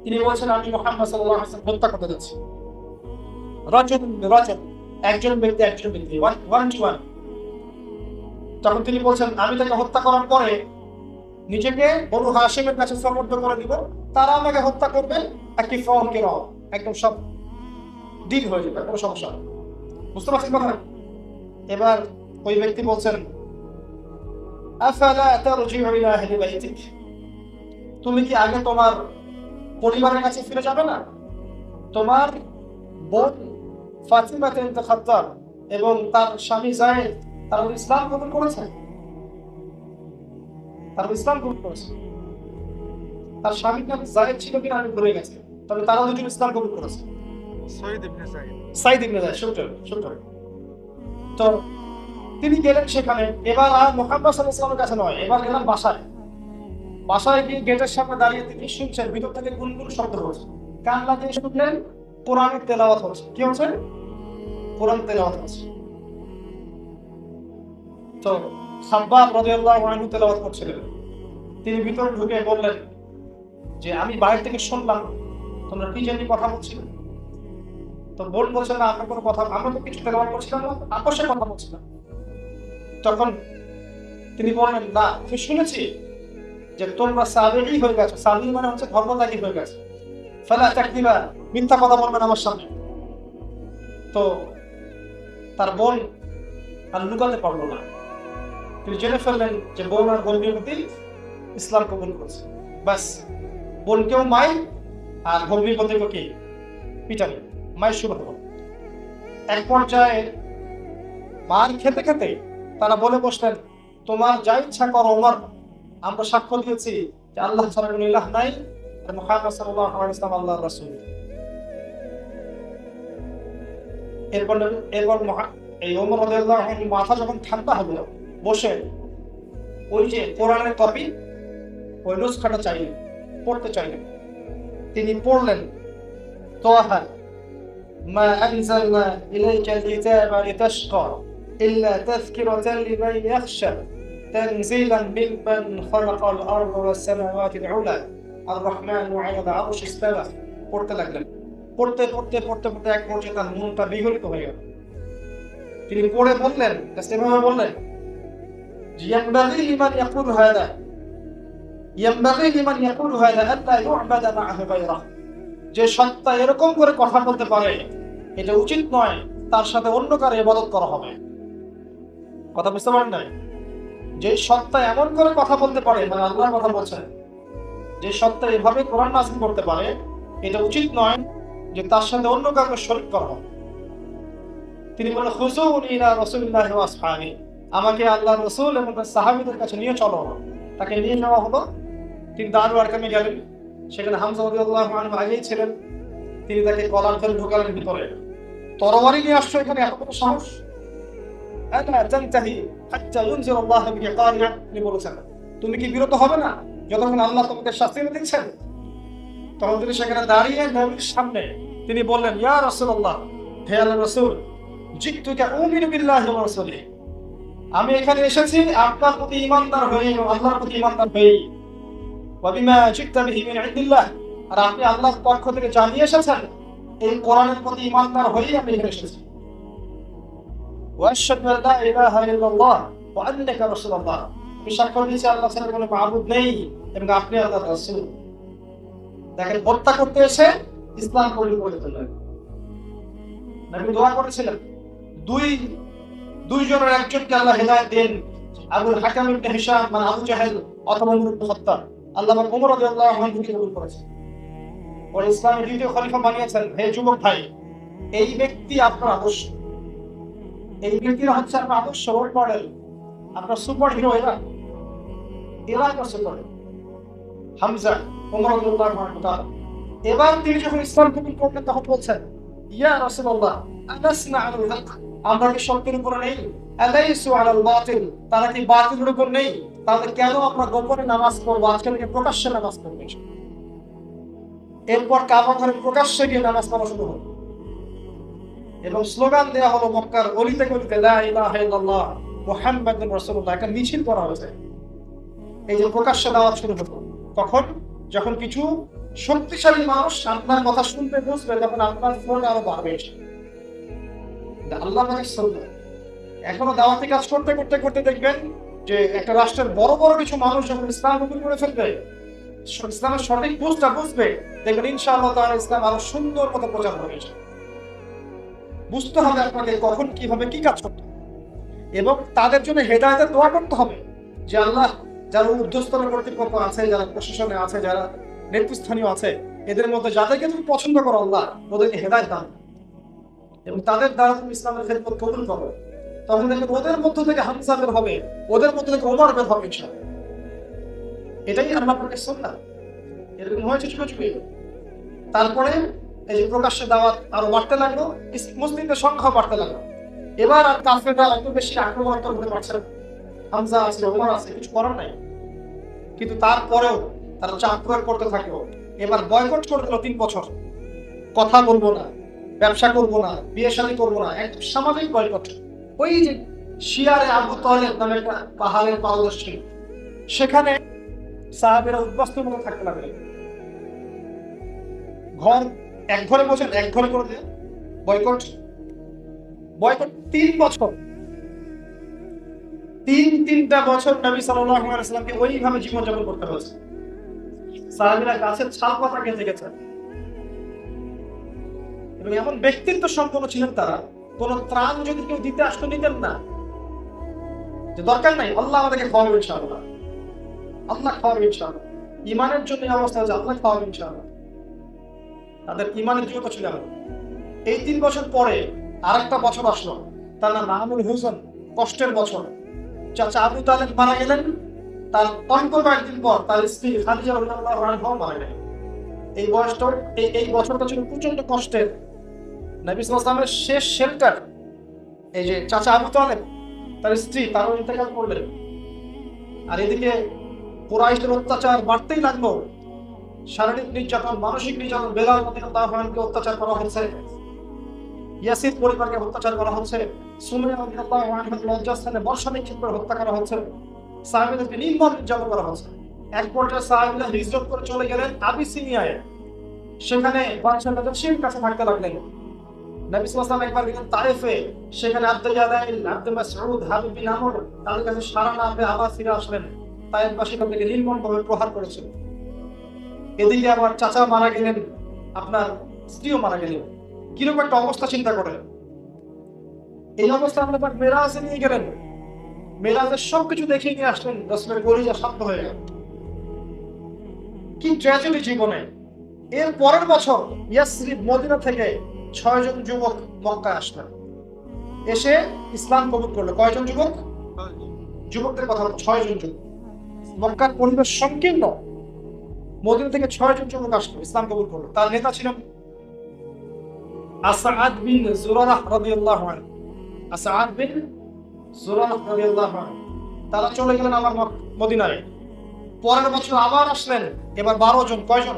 তিনি বলছেন আমি মুহাম্মদ সাল্লাল্লাহু আলাইহি ওয়াসাল্লাম হত্যা করতে যাচ্ছি। রাজুল, একজন ব্যক্তি ওয়ান টু ওয়ান। তখন তিনি বলছেন আমি তাকে হত্যা করার পরে নিজেকে বনু হাশিমের কাছে সমর্থন করে দিব, তারা আমাকে হত্যা করবে, একটি ফর্ম কে রহ, একদম সব ডিল হয়ে যাবে, কোনো সমস্যা নেই। বুঝতে পারছেন কথা? এবার ওই ব্যক্তি বলছেন আফালা তারজিউ ইলা আহলি বাইতিক, তুমি কি আগে তোমার পরিবারের কাছে ফিরে যাবে না? তোমার বোন ফাতিমা বিনতে খাত্তাব এবং তার স্বামী যায়েদ তারা ইসলাম কবুল করেছে। তার স্বামীর নাম যায়েদ ছিল কিনা আমি ভুলে গেছি, তবে তারা দুজন ইসলাম কবুল করেছে। সাইদ ইবনে যায়েদ শুনতে। তো তিনি গেলেন সেখানে। এবার আর মুহাম্মদ সাল্লাল্লাহু আলাইহি ওয়াসাল্লামের কাছে নয়, এবার গেলেন বাসায় গিয়ে গেটের সামনে দাঁড়িয়ে তিনি শুনছেন ভিতর থেকে গুনগুন শব্দ হচ্ছে। কান লাগিয়ে শুনলেন কোরআনের তেলাওয়াত হচ্ছে। কি হচ্ছে? কোরআন তেলাওয়াত হচ্ছে। তো খাব্বাব রাদিয়াল্লাহু আনহু তেলাওয়াত করছিলেন। তিনি ভিতরে ঢুকে বললেন যে আমি বাইরে থেকে শুনলাম তোমরা কি জানি কথা বলছিলে। তো বোন বলছে না, আমরা কোনো কথা, আমরা তো কিছু তেলাওয়াত করছিলাম না, আপোষের কথা বলছিলাম। তখন তিনি বললেন না, আমি শুনেছি যে তোমরা সাবিঈ হয়ে গেছো। সাবিঈ মানে হচ্ছে ধর্মত্যাগী হয়ে গেছো। ফালা তাকদিবা, মিথ্যা কথা বলবেন আমার সামনে। তো তার বোন আর লুকাতে পারলো না, তিনি জেনে ফেললেন যে বোন আর বোনের প্রতি ইসলাম কবুল করেছে। বাস বোনকেও মাই আর গম্ভীর প্রতিকে কি পিটানি, মায়ের শুরু হলো। এক পর্যায়ে মার খেতে খেতে তারা বলে বসলেন তোমার যা ইচ্ছা করো ওমর, আমরা সাক্ষ্য দিয়েছি যে আল্লাহ ছাড়া কোনো ইলাহ নাই আর মুহাম্মদ সাল্লাল্লাহু আলাইহি ওয়াসাল্লাম আল্লাহর রাসূল। এরপর এই ওমর রাদিয়াল্লাহু আনহু মাথা যখন ঠান্ডা হলো, বসে ওই যে কোরআনের কপি ওই নুসখাটা চাইলেন, পড়তে চাইলেন। তিনি পড়লেন তাহা মা আনজালনা ইলাইকাল কিতাবা লিতাশকা ইল্লা তাযকিরাতান লিমান ইয়াখশা তানজিলান মিম্মান খালাকাল আরদা ওয়াস সামাওয়াতিল উলা আর রাহমানু আলা আরশি ইস্তাওয়া। পড়তে লাগলেন। পড়তে এক পর্যায়ে তার মনটা বিগলিত হয়ে গেল। তিনি পড়ে বললেন, এভাবে বললেন ইয়ানবাগি লিমান ইয়াকুলু হাদা আল্লা ইউ'বাদা মা'আহু গায়রাহু, যে সত্তা এরকম করে কথা বলতে পারে এটা উচিত নয় তার সাথে অন্য কারো ইবাদত করা হবে। কথা বুঝতে পারেন না? যে সত্তা এমন করে কথা বলতে পারে, মানে আল্লাহর কথা বলছেন, যে সত্তা এভাবে কোরআন নাযিল করতে পারে, এটা উচিত নয় যে তার সাথে অন্য কাউকে শরীক করা হয়। তিনি বলেন, খুযুনি ইলা রাসূলিল্লাহি ওয়া আসহাবি, আমাকে আল্লাহর রাসূল এবং তার সাহাবীদের কাছে নিয়ে চলো। তাকে নিয়ে যাওয়া হলো। তিনি দারুল আরকামে গেলেন। সেখানে হামজা রাদিয়াল্লাহু আনহু আগেই ছিলেন। তিনি তাকে কলার ধরে ঢোকালেন ভিতরে। তরবারি নিয়ে আসছো এখানে, এত বড় সাহস! আলা তানতাহি হাত্তা ইউনজিলাল্লাহু বিকা কারিয়া, তিনি বলেছেন, তুমি কি বিরত হবে না যতক্ষণ আল্লাহ তোমাকে শাস্তি এনে দিচ্ছেন? তখন তিনি সেখানে দাঁড়িয়ে নবীর সামনে তিনি বললেন, ইয়া রাসূলুল্লাহ, হে আল্লাহর রাসূল, জিতুকা উমিনু বিল্লাহি ওয়া রাসূলিহি, আমি এখানে এসেছি আপনার প্রতি ঈমানদার হয়ে এবং আল্লাহর প্রতি ঈমানদার হয়ে। ওয়া বিমা জিতা বিহি মিন ইনদিল্লাহ, আর আপনি আল্লাহর পক্ষ থেকে জানিয়ে এসেছেন, এই কোরআনের প্রতি ঈমানদার হয়েই আমি এখানে এসেছি। ওয়া আশহাদু আল লা ইলাহা ইল্লাল্লাহ ওয়া আন্নাকা রাসূলুল্লাহ, আমি সাক্ষ্য দিচ্ছি আল্লাহ ছাড়া কোনো মাবুদ নেই এবং আপনি আল্লাহর রাসূল। দেখেন, হত্যা করতে এসে ইসলাম কবুল করে ফেললেন। নবী দোয়া করেছিলেন, দুইজনের একজনকে আল্লাহ হেদায়েত দেন, আবুল হাকাম ইবনে হিশাম মানে আবু জাহেল অথবা উমর ইবনে খাত্তাব। আল্লাহ ওমর রাদিয়াল্লাহু আনহুকে কবুল করেছেন। ওর ইসলামের দ্বিতীয় খলিফা বানিয়েছেন। হে যুবক ভাই, এই ব্যক্তি আপনার আদর্শ, এই ব্যক্তিরা হচ্ছে আপনার আদর্শ, রোল মডেল, আপনার সুপার হিরো। এরা আপনার সুপার হামজা, ওমর রাদিয়াল্লাহু আনহু। এবার তিনি যখন ইসলাম কবুল করলেন তখন বলছেন, ইয়া রাসূলুল্লাহ, আলাসনা আলাল হক, আমরা কি সত্যের উপর নেই? আলাইসু আলাল বাতিল, তারা কি বাতিলের উপর নেই? তাহলে কেন আমরা গোপনে নামাজ পড়বো, আজকে থেকে প্রকাশ্যে নামাজ পড়বো? এরপর কাবা ঘরে প্রকাশ্যে গিয়ে নামাজ পড়া শুরু হলো এবং স্লোগান দেওয়া হলো মক্কার অলিতে গলিতে, লা ইলাহা ইল্লাল্লাহ মুহাম্মাদুর রাসূলুল্লাহ, একটা মিছিল করা হয়েছে। এই যে প্রকাশ্যে দাওয়াত শুরু হলো, কখন? যখন কিছু শক্তিশালী মানুষ আপনার কথা শুনতে বুঝবে, তখন আপনার ফোন আরো বাড়বে। আল্লাহ এখনো দাওয়াতি কাজ করতে করতে করতে দেখবেন যে একটা রাষ্ট্রের বড় বড় কিছু মানুষ যখন ইসলাম কবুল করে ফেলবে, ইসলামের সঠিক বুঝটা বুঝবে, দেখবেন ইনশাআল্লাহ তাআলা ইসলাম আরো সুন্দর মতো প্রচার হবে। বুঝতে হবে আপনাকে কখন কিভাবে কি কাজ করতে হবে এবং তাদের জন্য হেদায়েতের দোয়া করতে হবে যে আল্লাহ, যারা ঊর্ধ্বস্তর কর্তৃপক্ষ আছে, যারা প্রশাসনে আছে, যারা নেতৃস্থানীয় আছে, এদের মধ্যে যাদেরকে তুমি পছন্দ করো আল্লাহ, ওদেরকে হেদায়েত দান এবং তাদের দ্বারা তুমি ইসলামের খেদমত কবুল করো। তখন দেখবেন ওদের মধ্য থেকে হামজা বের হবে, ওদের মধ্য থেকে ওমর বের হবে ইনশাআল্লাহ। এটাই আল্লাহ পাকের সুন্নাহ। এরকম হয়েছে ছোট ছোট। তারপরে এই যে প্রকাশ্যে দাওয়াত আরো বাড়তে লাগলো, মুসলিমদের সংখ্যা বাড়তে লাগলো। এবার আর কাফেররা এত বেশি আক্রমণাত্মক হতে পারছে না। হামজা আছে, ওমর আছে, কিছু করার নাই। কিন্তু তারপরেও তারা চাপ প্রয়োগ করতে থাকলো। এবার বয়কট করে দিল 3 বছর, কথা বলবো না, ব্যবসা করবো না, বিয়ে শাদী করবো না, একদম সামাজিক বয়কট। ওই যে শিয়ারে আবু তালেব নামে একটা পাহাড়ের পাদদেশ ছিল, সেখানে সাহাবীরা উদ্বাস্তুর মতো থাকতে লাগলেন। এক ঘরে বসেন, এক ঘরে করে দেন বয়কট। 3 বছর, তিনটা বছর নবী সাল্লাল্লাহু আলাইহি ওয়াসাল্লামকে ওইভাবে জীবনযাপন করতে হয়েছে। সাহাবীরা গাছের ছাল পাতা খেতে গেছেন এবং এমন ব্যক্তিত্ব সম্পন্ন ছিলেন তারা, কোন ত্রাণ যদি কেউ দিতে আসতো নিতেন না, যে দরকার নাই, আল্লাহ আমাদেরকে খাওয়াবে ইনশাআল্লাহ, আল্লাহ খাওয়াবে ইনশাআল্লাহ। ইমানের জন্য এই অবস্থা হচ্ছে, আল্লাহ খাওয়াবে ইনশাআল্লাহ। তাদের ইমানের দৃঢ়তা ছিল। এই 3 বছর পরে আরেকটা বছর আসলো, তার নাম মামুল হুজন, কষ্টের বছর। চাচা আবু তালেব মারা গেলেন, তার অল্প কয়েকদিন পর তার স্ত্রী খাদিজা রাদিয়াল্লাহু আনহা মারা গেলেন। এই বছরটা ছিল প্রচন্ড কষ্টের। নবী সাল্লাল্লাহু আলাইহি ওয়াসাল্লামের শেষ শেল্টার এই যে চাচা আবু তালেব, তার স্ত্রী, তারও ইন্তেকাল করলেন। আর এদিকে কুরাইশের অত্যাচার বাড়তেই লাগলো, শারীরিক নির্যাতন, মানসিক নির্যাতন। বেলাল রাদিয়াল্লাহু আনহুকে অত্যাচার করা হচ্ছে, ইয়াসির পরিবারকে অত্যাচার করা হচ্ছে, সুমাইয়া রাদিয়াল্লাহু আনহার লজ্জাস্থানে বর্ষা নিক্ষেপ করে হত্যা করা হচ্ছে, সাহাবীদেরকে নির্মম নির্যাতন করা হচ্ছে। এক পর্যায়ে সাহাবীরা হিজরত করে চলে গেলেন আবিসিনিয়ায়, সেখানে বাদশা নাজাশীর কাছে থাকতে লাগলেন। নবী সাল্লাল্লাহু আলাইহি ওয়াসাল্লাম একবার গেলেন তায়েফে, সেখানে আব্দুল্লাহ আব্দুল মাসউদ, হাবিব বিন আমর তাদের কাছে সাড়া না পেয়ে আবার ফিরে আসলেন। তায়েফবাসী তাদেরকে নির্মমভাবে প্রহার করেছিল। এদিকে আবার চাচা মারা গেলেন, আপনার স্ত্রীও মারা গেলেন। কিরকম একটা অবস্থা চিন্তা করেন। এই অবস্থা আমরা মেরাজে নিয়ে গেলেন। মেরাজের সবকিছু দেখিয়ে নিয়ে আসলেন, রাসূলের কলিজা শান্ত হয়ে গেল। কি ট্র্যাজেডি জীবনে। এর পরের বছর ইয়াসরিব মদিনা থেকে 6 জন যুবক মক্কায় আসলেন, এসে ইসলাম কবুল করলো। কয়জন যুবক? যুবকদের কথা হলো 6 জন যুবক। মক্কার পরিবেশ সংকীর্ণ, মদিনা থেকে 6 জন যুবক আসলো, ইসলাম কবুল করলো। তার নেতা ছিলেন আসাআদ বিন জুরারাহ রাদিয়াল্লাহু আনহু। আসাআদ বিন জুরারাহ রাদিয়াল্লাহু আনহু। তারা চলে গেলেন আবার মদিনায়। পরের বছর আবার আসলেন, এবার 12 জন। কয়জন?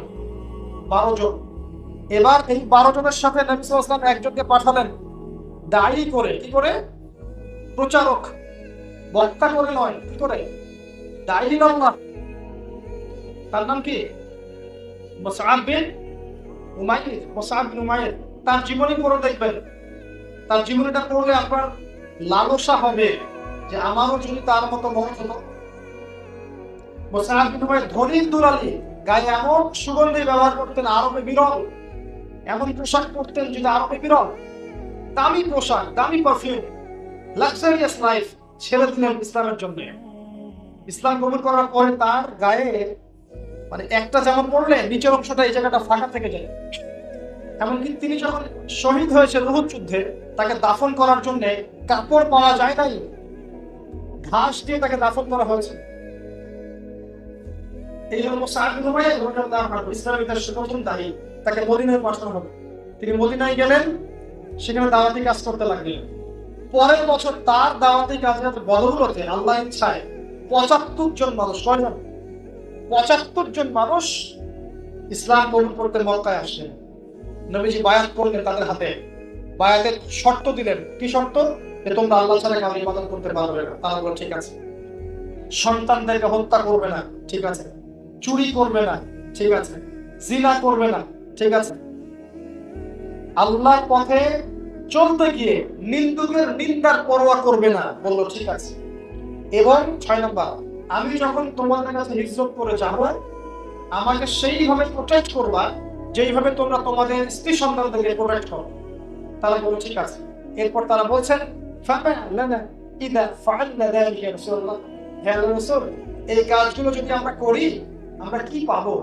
12 জন। এবার এই 12 জনের সাথে নবী সাল্লাল্লাহু আলাইহি ওয়াসাল্লাম একজনকে পাঠালেন দায়ী করে। কি করে? প্রচারক, বক্তা করে নয়, কি করে? দায়ী আল্লাহ। তার নাম কি? মুসআব বিন উমাইর। মুসআব বিন উমাইর। তার জীবনী পড়ে দেখবেন। তার জীবনীটা পড়লে আপনার লালসা হবে যে আমারও যদি তার মতো মহৎ হতো। মুসআব বিন উমাইর ধনীর দুলালি, গায়ে এমন সুগন্ধি ব্যবহার করতেন আরবে বিরল, এমন পোশাক পরতেন যেটা আরবে বিরল, দামি পোশাক, দামি পারফিউম, লাক্সারিয়াস লাইফ ছেড়ে দিলেন ইসলামের জন্য। ইসলাম কবুল করার পরে তার গায়ে মানে একটা জামা পরলে নিচের অংশটা এই জায়গাটা ফাঁকা থেকে যায়। এমনকি তিনি যখন শহীদ হয়েছেন উহুদ যুদ্ধে, তাকে দাফন করার জন্য কাপড় পাওয়া যায় নাই, ঘাস দিয়ে তাকে দাফন করা হয়েছে। এই জন্য মুসআব বিন উমাইর রাদিয়াল্লাহু আনহু ইসলামের ইতিহাসে প্রথম দায়ী, তাকে মদিনায় পাঠানো হবে। তিনি মদিনায় গেলেন, সেখানে দাওয়াতি কাজ করতে লাগলেন। পরের বছর তার দাওয়াতি কাজের বদৌলতে আল্লাহ ইচ্ছায় 75 জন মানুষ, কয়জন? 75 জন মানুষ ইসলাম কবুল করতে মক্কায় আসলেন। নবীজি বায়াত করলেন তাদের হাতে, বায়াতের শর্ত দিলেন। কি শর্ত? যে তোমরা আল্লাহ ছাড়া কাউকে ইবাদত করতে পারবে না। তারা বলল ঠিক আছে। সন্তানদেরকে হত্যা করবে না, ঠিক আছে। চুরি করবে না, ঠিক আছে। জিনা করবে না, ঠিক আছে। আল্লাহর পথে চলতে গিয়ে নিন্দুকের নিন্দার পরোয়া করবে না, বললো ঠিক আছে। এবং 6 নম্বর, আমি যখন তোমাদের কাছে হিজরত করে যাব, আমাকে সেইভাবে প্রোটেক্ট করবা যেইভাবে তোমরা তোমাদের স্ত্রী সন্তানদেরকে প্রোটেক্ট করো। তারা বলল ঠিক আছে। এরপর তারা বলছেন ফামা লানা ইদা ফাআলনা যালিকা ইয়া রাসূলুল্লাহ, হে রাসূল, এই কাজগুলো যদি আমরা করি আমরা কি পাবো?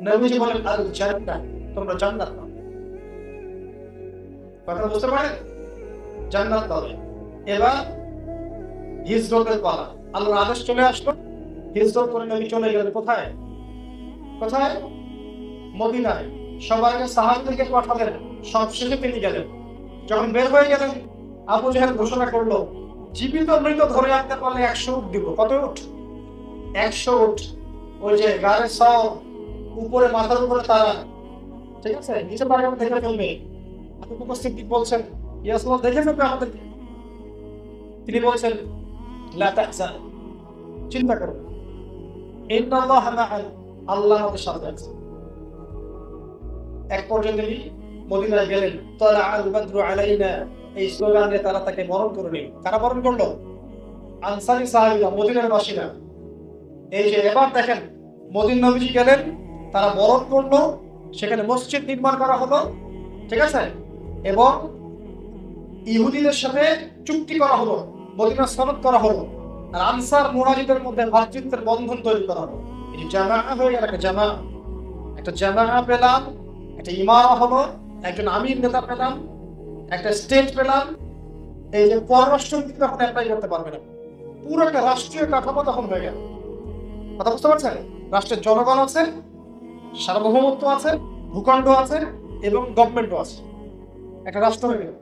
নবীজি বলেন আল জান্নাহ, তোমরা জান্নাত পাবে। কথা বুঝতে পারেন? জান্নাত পাবে। এবার হিজরতের পালা, আল্লাহর আদেশ চলে আসলো। হিজরত করে নবী চলে গেলেন কোথায়? কোথায়? মদিনায়। সবার আগে সাহাবীদেরকে পাঠালেন, সবশেষে তিনি গেলেন। যখন বের হয়ে গেলেন, আবু জাহেল ঘোষণা করলো জীবিত মৃত ধরে আনতে পারলে 100 উট দিব। কত উট? 100 উট। ওই যে গাড়ির সব উপরে, মাথার উপরে তারা, ঠিক আছে, নিচে তারা দেখে ফেলবে। আপনি উপস্থিত বলছেন ইয়া রাসূলুল্লাহ দেখে ফেলবে আমাদের। তিনি বলছেন লা তাহজান, চিন্তা করো, ইন্নাল্লাহা মা'ানা, আল্লাহ আমাদের সাথে আছে। এক পর্যায়ে তিনি মদিনায় গেলেন। তালা আল বাদরু আলাইনা, এই স্লোগান দিয়ে তারা তাকে বরণ করে নিল। কারা বরণ করলো? আনসারী সাহাবীরা, মদিনার বাসিন্দা। এই যে এবার দেখেন মদিনা নবীজি গেলেন, তারা বরণ করলো, সেখানে মসজিদ নির্মাণ করা হলো, ঠিক আছে। এবং ইহুদিদের সাথে চুক্তি করা হলো, মদিনা সনদ করা হলো। আর আনসার মুহাজিরদের মধ্যে ভ্রাতৃত্বের বন্ধন তৈরি করা হলো। এই যে জামা হয়ে গেল, একটা জামা পেলাম, একটা ইমারা হলো, একজন আমির নেতা পেলাম, একটা স্টেট পেলাম। এই যে পররাষ্ট্রনীতি তখন অ্যাপ্লাই করতে পারবে না, পুরো একটা রাষ্ট্রীয় কাঠামো তখন হয়ে গেল। কথা বুঝতে পারছেন? রাষ্ট্রের জনগণ আছে, সার্বভৌমত্ব আছে, ভূখণ্ড আছে এবং গভর্নমেন্টও আছে, একটা রাষ্ট্র হয়ে গেল।